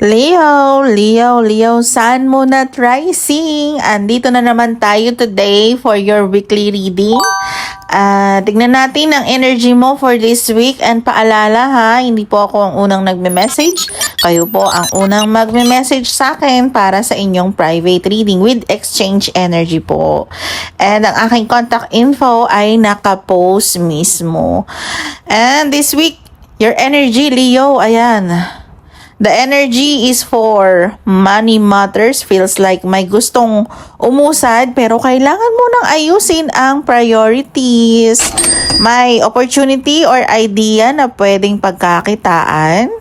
Leo, Sun, Moon at Rising. Andito na naman tayo today for your weekly reading. Tignan natin ang energy mo for this week. And paalala ha, hindi po ako ang unang nagme-message. Kayo po ang unang magme-message sa akin para sa inyong private reading with exchange energy po. And ang aking contact info ay nakapost mismo. And this week, your energy, Leo, ayan. The energy is for money matters. Feels like may gustong umusad pero kailangan mo nang ayusin ang priorities. May opportunity or idea na pwedeng pagkakitaan.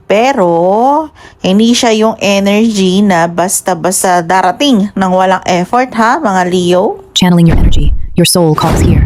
Pero hindi siya yung energy na basta-basta darating ng walang effort ha mga Leo. Channeling your energy. Your soul calls here.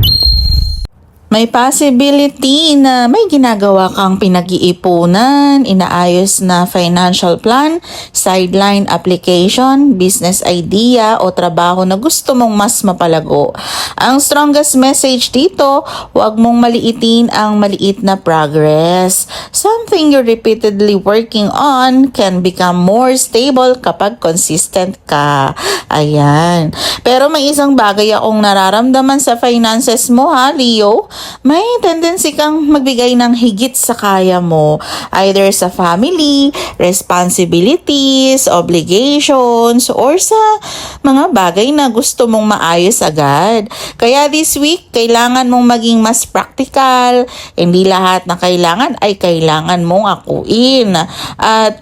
May possibility na may ginagawa kang pinag-iipunan, inaayos na financial plan, sideline application, business idea o trabaho na gusto mong mas mapalago. Ang strongest message dito, huwag mong maliitin ang maliit na progress. Something you're repeatedly working on can become more stable kapag consistent ka. Ayan. Pero may isang bagay akong nararamdaman sa finances mo ha, Leo. May tendency kang magbigay ng higit sa kaya mo, either sa family, responsibilities, obligations, or sa mga bagay na gusto mong maayos agad. Kaya this week, kailangan mong maging mas practical. Hindi lahat na kailangan ay kailangan mong akuin. At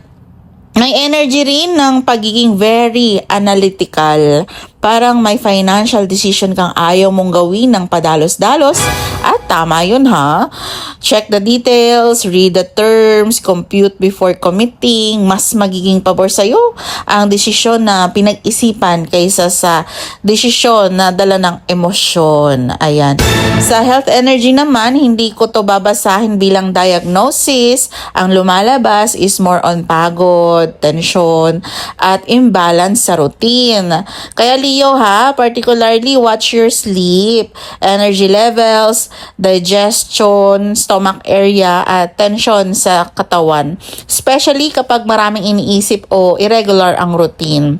may energy rin ng pagiging very analytical. Parang may financial decision kang ayaw mong gawin ng padalos-dalos. At tama yun ha. Check the details, read the terms, compute before committing. Mas magiging pabor sa'yo ang desisyon na pinag-isipan kaysa sa desisyon na dala ng emosyon. Ayan. Sa health energy naman, hindi ko to babasahin bilang diagnosis. Ang lumalabas is more on pagod, tension, at imbalance sa routine. Kaya Leo ha, particularly watch your sleep, energy levels, digestion, stomach area, at tension sa katawan. Especially kapag maraming iniisip o irregular ang routine.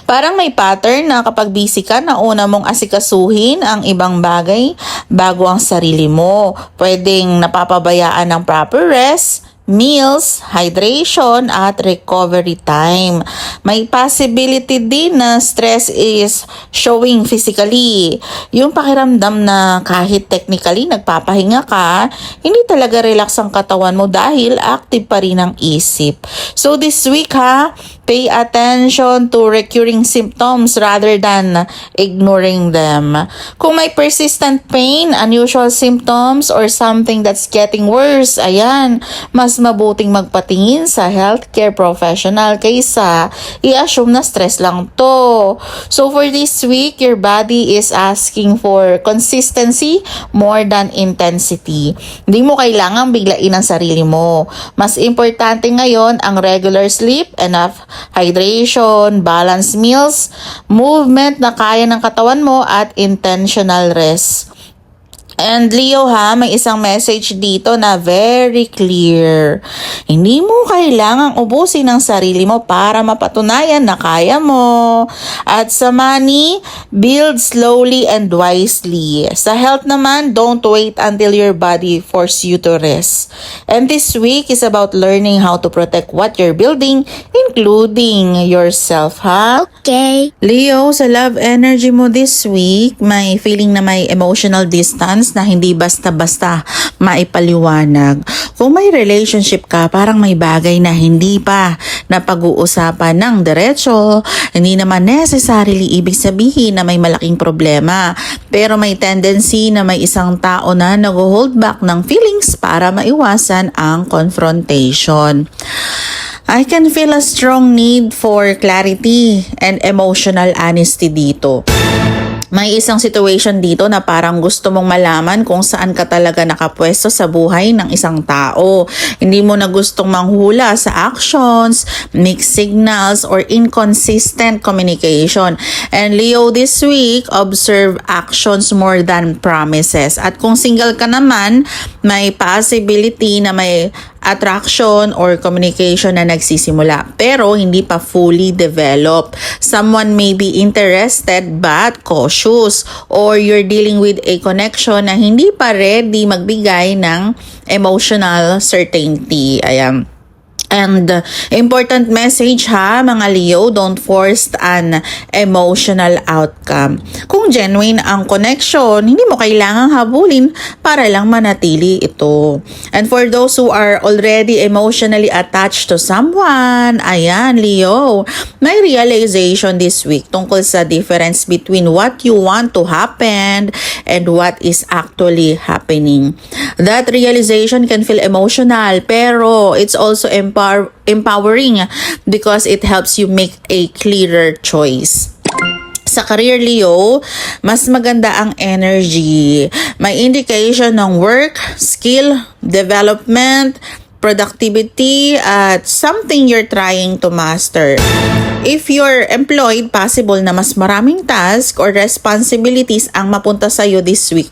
Parang may pattern na kapag busy ka, nauna mong asikasuhin ang ibang bagay bago ang sarili mo. Pwedeng napapabayaan ng proper rest, meals, hydration, at recovery time. May possibility din na stress is showing physically. Yung pakiramdam na kahit technically nagpapahinga ka, hindi talaga relax ang katawan mo dahil active pa rin ang isip. So this week ha, pay attention to recurring symptoms rather than ignoring them. Kung may persistent pain, unusual symptoms, or something that's getting worse, ayan, mas mabuting magpatingin sa healthcare professional kaysa i-assume na stress lang to. So for this week, your body is asking for consistency more than intensity. Hindi mo kailangang biglain ang sarili mo. Mas importante ngayon ang regular sleep, enough hydration, balanced meals, movement na kaya ng katawan mo, at intentional rest. And Leo ha, may isang message dito na very clear. Hindi mo kailangang ubusin ang sarili mo para mapatunayan na kaya mo. At sa money, build slowly and wisely. Sa health naman, don't wait until your body force you to rest. And this week is about learning how to protect what you're building, including yourself ha. Okay. Leo, sa love energy mo this week, may feeling na may emotional distance na hindi basta-basta maipaliwanag. Kung may relationship ka, parang may bagay na hindi pa na pag-uusapan ng diretso. Hindi naman necessarily ibig sabihin na may malaking problema. Pero may tendency na may isang tao na nag-hold back ng feelings para maiwasan ang confrontation. I can feel a strong need for clarity and emotional honesty dito. May isang situation dito na parang gusto mong malaman kung saan ka talaga nakapwesto sa buhay ng isang tao. Hindi mo na gustong manghula sa actions, mixed signals, or inconsistent communication. And Leo, this week, observe actions more than promises. At kung single ka naman, may possibility na may attraction or communication na nagsisimula pero hindi pa fully developed. Someone may be interested but cautious, or you're dealing with a connection na hindi pa ready magbigay ng emotional certainty. Ayan. And important message ha mga Leo, don't force an emotional outcome. Kung genuine ang connection, hindi mo kailangang habulin para lang manatili ito. And for those who are already emotionally attached to someone, ayan Leo, may realization this week tungkol sa difference between what you want to happen and what is actually happening. That realization can feel emotional, pero it's also empowering because it helps you make a clearer choice. Sa career Leo, mas maganda ang energy. May indication ng work, skill, development, productivity, at something you're trying to master. If you're employed, possible na mas maraming task or responsibilities ang mapunta sa'yo this week.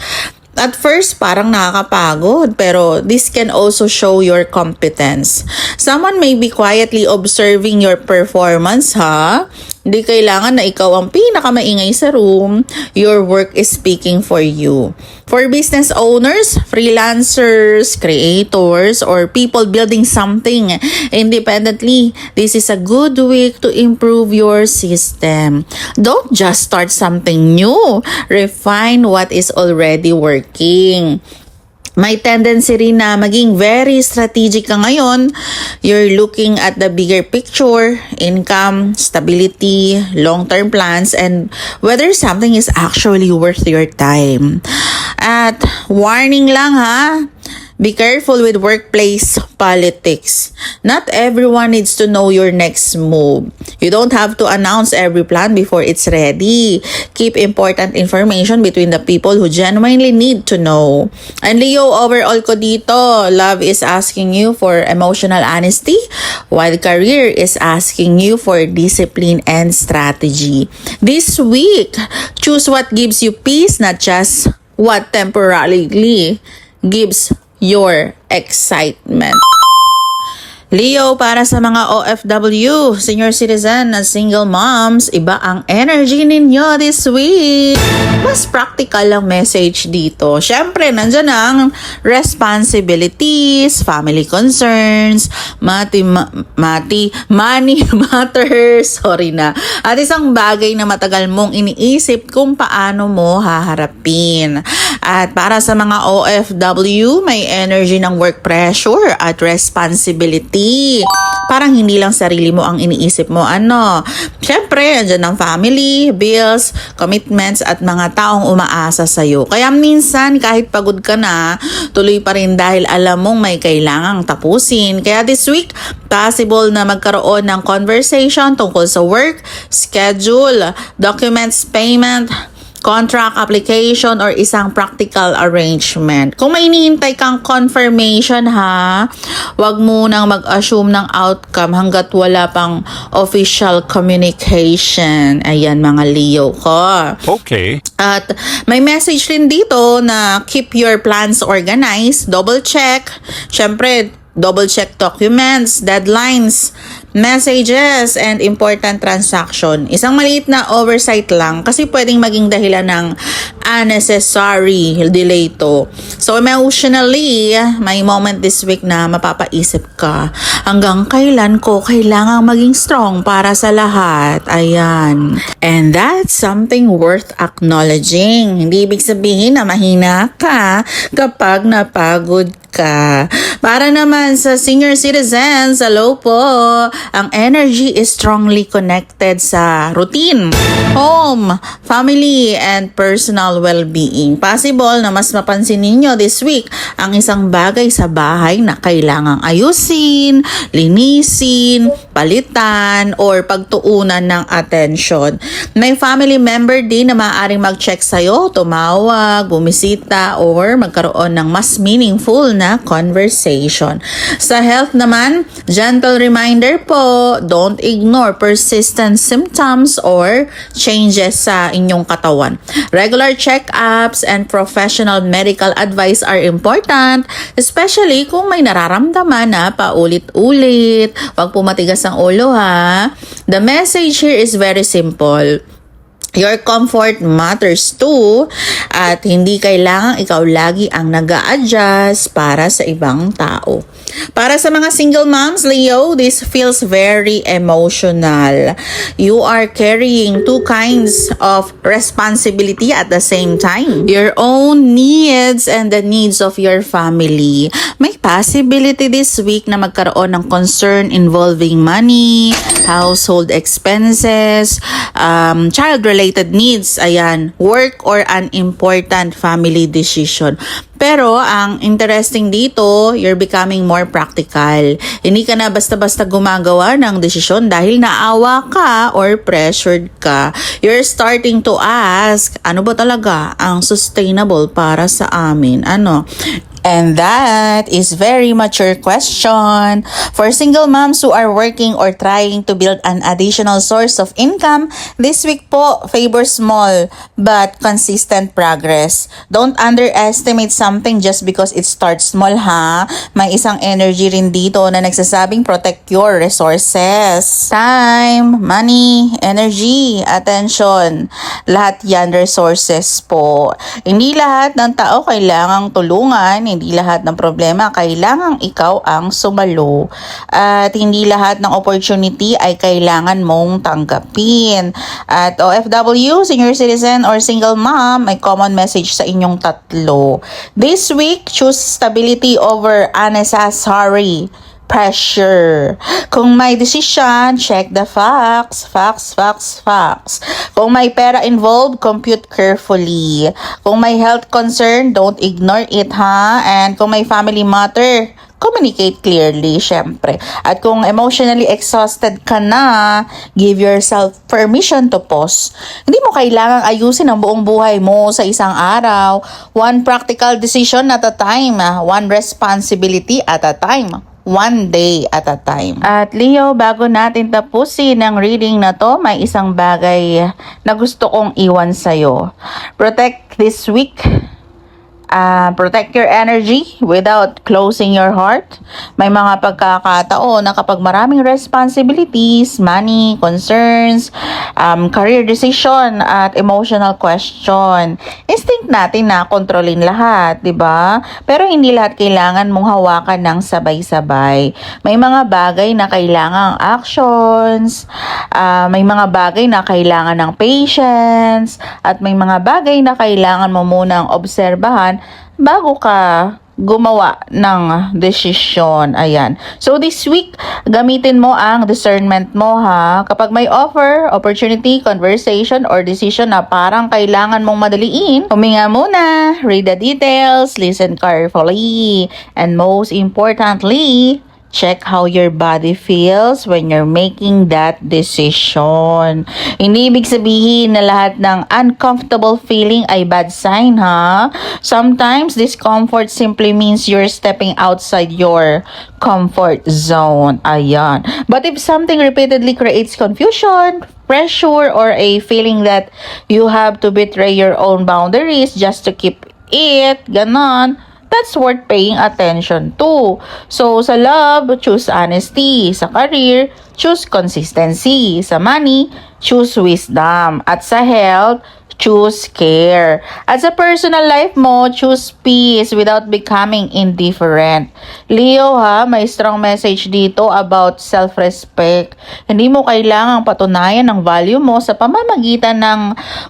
At first, parang nakakapagod, pero this can also show your competence. Someone may be quietly observing your performance, ha? Hindi kailangan na ikaw ang pinakamaingay sa room. Your work is speaking for you. For business owners, freelancers, creators, or people building something independently, this is a good week to improve your system. Don't just start something new. Refine what is already working. May tendency rin na maging very strategic ka ngayon. You're looking at the bigger picture, income, stability, long-term plans, and whether something is actually worth your time. At warning lang ha, be careful with workplace politics. Not everyone needs to know your next move. You don't have to announce every plan before it's ready. Keep important information between the people who genuinely need to know. And Leo, overall ko dito, love is asking you for emotional honesty, while career is asking you for discipline and strategy. This week, choose what gives you peace, not just what temporarily gives your excitement. Leo, para sa mga OFW, senior citizen at single moms, iba ang energy ninyo this week. Mas practical ang message dito. Syempre, nandyan ang responsibilities, family concerns, money matters, at isang bagay na matagal mong iniisip kung paano mo haharapin. At para sa mga OFW, may energy ng work pressure at responsibility. Parang hindi lang sarili mo ang iniisip mo. Syempre, andyan ang family, bills, commitments, at mga taong umaasa sa'yo. Kaya minsan, kahit pagod ka na, tuloy pa rin dahil alam mong may kailangang tapusin. Kaya this week, possible na magkaroon ng conversation tungkol sa work, schedule, documents, payment, contract application, or isang practical arrangement. Kung may hinihintay kang confirmation ha, wag munang mag-assume ng outcome hanggat wala pang official communication. Ayan mga Leo ko. Okay. At may message rin dito na keep your plans organized, double check. Syempre, double check documents, deadlines, messages, and important transaction. Isang maliit na oversight lang kasi pwedeng maging dahilan ng unnecessary delay to. So emotionally, may moment this week na mapapaisip ka, hanggang kailan ko kailangang maging strong para sa lahat. Ayan. And that's something worth acknowledging. Hindi ibig sabihin na mahina ka kapag napagod ka. Para naman sa senior citizens, hello po. Ang energy is strongly connected sa routine, home, family, and personal well-being. Possible na mas mapansin ninyo this week ang isang bagay sa bahay na kailangang ayusin, linisin, palitan, or pagtuunan ng atensyon. May family member din na maaaring mag-check sa'yo, tumawag, bumisita, or magkaroon ng mas meaningful na conversation. Sa health naman, gentle reminder Self-care po, don't ignore persistent symptoms or changes sa inyong katawan. Regular check-ups and professional medical advice are important, especially kung may nararamdaman na paulit-ulit. Huwag po matigas ang ulo ha. The message here is very simple. Your comfort matters too at hindi kailangang ikaw lagi ang nag-a-adjust para sa ibang tao. Para sa mga single moms, Leo, this feels very emotional. You are carrying two kinds of responsibility at the same time. Your own needs and the needs of your family. May possibility this week na magkaroon ng concern involving money, household expenses, child-related needs, ayan, work or an important family decision. Pero ang interesting dito, you're becoming more practical. Hindi ka na basta-basta gumagawa ng desisyon dahil naawa ka or pressured ka. You're starting to ask, ano ba talaga ang sustainable para sa amin? Ano? And that is very mature question. For single moms who are working or trying to build an additional source of income, this week po favor small but consistent progress. Don't underestimate something just because it starts small ha. May isang energy rin dito na nagsasabing protect your resources. Time, money, energy, attention. Lahat yan resources po. Hindi lahat ng tao kailangang tulungan. Hindi lahat ng problema kailangang ikaw ang sumalo. At hindi lahat ng opportunity ay kailangan mong tanggapin. At OFW, senior citizen, or single mom, may common message sa inyong tatlo. This week, choose stability over unnecessary pressure. Kung may decision, check the facts. Kung may pera involved, compute carefully. Kung may health concern, don't ignore it ha. And kung may family matter, communicate clearly, syempre. At kung emotionally exhausted ka na, give yourself permission to pause. Hindi mo kailangang ayusin ang buong buhay mo sa isang araw. One practical decision at a time. One responsibility at a time. One day at a time. At Leo, bago natin tapusin ang reading na to, may isang bagay na gusto kong iwan sa'yo. Protect this week. Protect your energy without closing your heart. May mga pagkakataon na kapag maraming responsibilities, money, concerns, career decision, at emotional question, instinct natin na kontrolin lahat, di ba? Pero hindi lahat kailangan mong hawakan ng sabay-sabay. May mga bagay na kailangang actions, may mga bagay na kailangan ng patience, at may mga bagay na kailangan mo munang obserbahan bago ka gumawa ng desisyon. Ayan. So this week, gamitin mo ang discernment mo ha. Kapag may offer, opportunity, conversation, or decision na parang kailangan mong madaliin, huminga muna, read the details, listen carefully, and most importantly, check how your body feels when you're making that decision. Hindi ibig sabihin na lahat ng uncomfortable feeling ay bad sign, ha? Sometimes, discomfort simply means you're stepping outside your comfort zone. Ayan. But if something repeatedly creates confusion, pressure, or a feeling that you have to betray your own boundaries just to keep it, ganon, that's worth paying attention to. So, sa love, choose honesty. Sa career, choose consistency. Sa money, choose wisdom. At sa health, choose care. At sa personal life mo, choose peace without becoming indifferent. Leo ha, may strong message dito about self-respect. Hindi mo kailangang patunayan ang value mo sa pamamagitan ng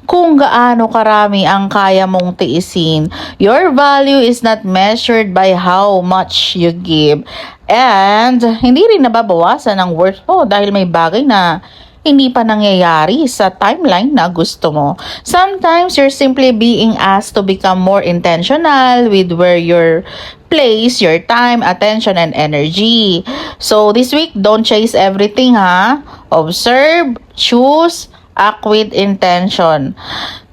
kung gaano karami ang kaya mong tiisin. Your value is not measured by how much you give. And hindi rin nababawasan ang worth mo dahil may bagay na hindi pa nangyayari sa timeline na gusto mo. Sometimes, you're simply being asked to become more intentional with where you place your time, attention, and energy. So, this week, don't chase everything, ha? Observe, choose, Act with intention.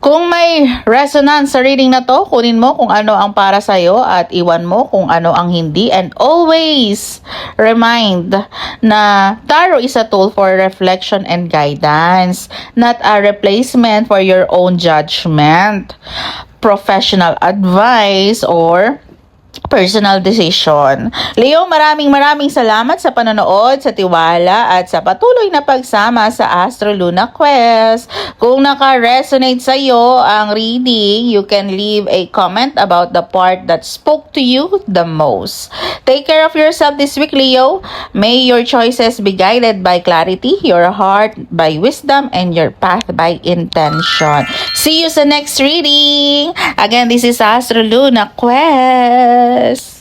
Kung may resonance sa reading na to, kunin mo kung ano ang para sa'yo at iwan mo kung ano ang hindi. And always remind na tarot is a tool for reflection and guidance, not a replacement for your own judgment, professional advice, or personal decision. Leo, maraming salamat sa panonood, sa tiwala, at sa patuloy na pagsama sa Astro Luna Quest. Kung naka-resonate sa iyo ang reading, you can leave a comment about the part that spoke to you the most. Take care of yourself this week, Leo. May your choices be guided by clarity, your heart by wisdom, and your path by intention. See you sa next reading. Again, this is Astro Luna Quest.